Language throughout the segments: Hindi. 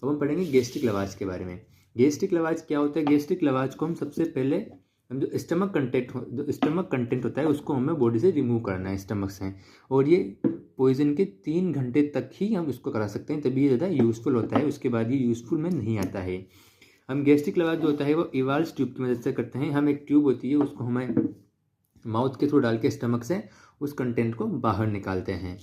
अब हम पढ़ेंगे गैस्ट्रिक लवाज के बारे में। गैस्ट्रिक लवाज क्या होता है? गैस्ट्रिक लवाज को हम सबसे पहले हम जो स्टमक कंटेंट होता है उसको हमें बॉडी से रिमूव करना है, स्टमक से। और ये पॉइजन के 3 घंटे तक ही हम इसको करा सकते हैं, तभी ये ज़्यादा यूज़फुल होता है। उसके बाद ये यूज़फुल में नहीं आता है। हम गैस्ट्रिक लवाज जो होता है वो इवाल्स ट्यूब की मदद से करते हैं। हम एक ट्यूब होती है उसको हमें माउथ के थ्रू डाल के स्टमक से उस कंटेंट को बाहर निकालते हैं।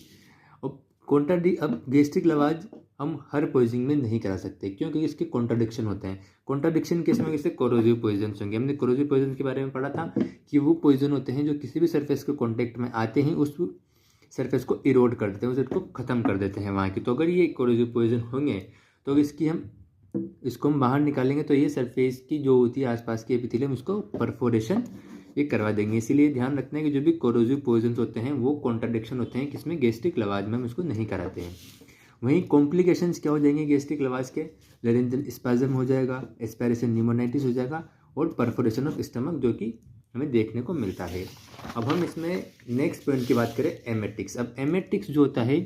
अब गैस्ट्रिक लवाज हम हर पॉइजनिंग में नहीं करा सकते, क्योंकि इसके कॉन्ट्राडिक्शन होते हैं। कॉन्ट्राडिक्शन किस में? जैसे कोरोसिव पॉइजन होंगे। हमने कोरोसिव पॉइजन के बारे में पढ़ा था कि वो पॉइजन होते हैं जो किसी भी सरफेस के कॉन्टेक्ट में आते हैं उस सरफेस को इरोड कर देते हैं, उसको ख़त्म कर देते हैं वहाँ की। तो अगर ये कोरोसिव पॉइजन होंगे तो इसको हम बाहर निकालेंगे तो ये सरफेस की जो होती है आसपास की एपिथेलियम उसको परफोरेशन ये करवा देंगे। इसीलिए ध्यान रखना है कि जो भी कोरोसिव पॉइजन होते हैं वो कॉन्ट्राडिक्शन होते हैं किसमें? गैस्ट्रिक लवाज में हम इसको नहीं कराते हैं। वहीं कॉम्प्लिकेशंस क्या हो जाएंगे गैस्ट्रिक लवाज के? लेरेंजल स्पाज्म हो जाएगा, एस्पिरेशन न्यूमोनाइटिस हो जाएगा और परफोरेशन ऑफ स्टमक, जो कि हमें देखने को मिलता है। अब हम इसमें नेक्स्ट पॉइंट की बात करें, एमेटिक्स। अब एमेटिक्स जो होता है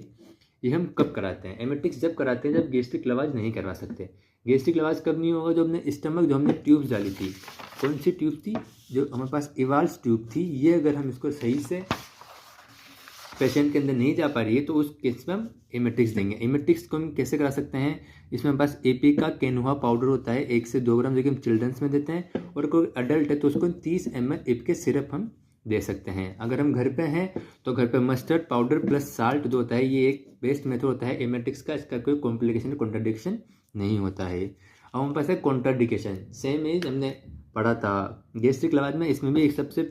ये हम कब कराते हैं? एमेटिक्स जब कराते हैं जब गैस्ट्रिक लवाज नहीं करवा सकते। गैस्ट्रिक लवाज कब नहीं होगा? जब हमने स्टमक, जो हमने ट्यूब्स डाली थी, कौन सी ट्यूब थी? जो हमारे पास इवाल्स ट्यूब थी, ये अगर हम इसको सही से पेशेंट के अंदर नहीं जा पा रही है तो उस केस में हम एमेटिक्स देंगे। एमेटिक्स को हम कैसे करा सकते हैं? इसमें हमारे पास एपी का केनुआ पाउडर होता है 1 से 2 ग्राम, जो कि हम चिल्ड्रंस में देते हैं। और कोई अडल्ट है तो उसको 30 ml एप के सिरप हम दे सकते हैं। अगर हम घर पे हैं तो घर पे मस्टर्ड पाउडर प्लस साल्ट जो होता है ये एक बेस्ट मेथड होता है एमेटिक्स का। इसका कोई कॉम्प्लिकेशन कॉन्ट्राडिक्शन नहीं होता है। अब हमारे पास है कॉन्ट्राडिकेशन, सेम एज हमने पढ़ा था गैस्ट्रिक लवाज में। इसमें भी एक सबसे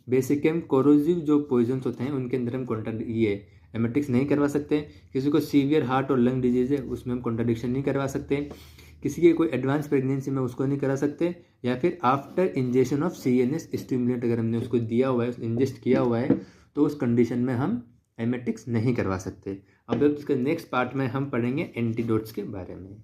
बेसिक है, कोरोसिव जो पॉइजन होते हैं उनके अंदर हम ये एमेटिक्स नहीं करवा सकते। किसी को सीवियर हार्ट और लंग डिजीज है उसमें हम कॉन्ट्राडिक्शन नहीं करवा सकते। किसी की कोई एडवांस प्रेगनेंसी में उसको नहीं करा सकते। या फिर after injection of CNS stimulant अगर हमने उसको दिया हुआ है, इंजेस्ट किया हुआ है, तो उस कंडीशन में हम एमेटिक्स नहीं करवा सकते। अब इसके नेक्स्ट पार्ट में हम पढ़ेंगे एंटीडोट्स के बारे में।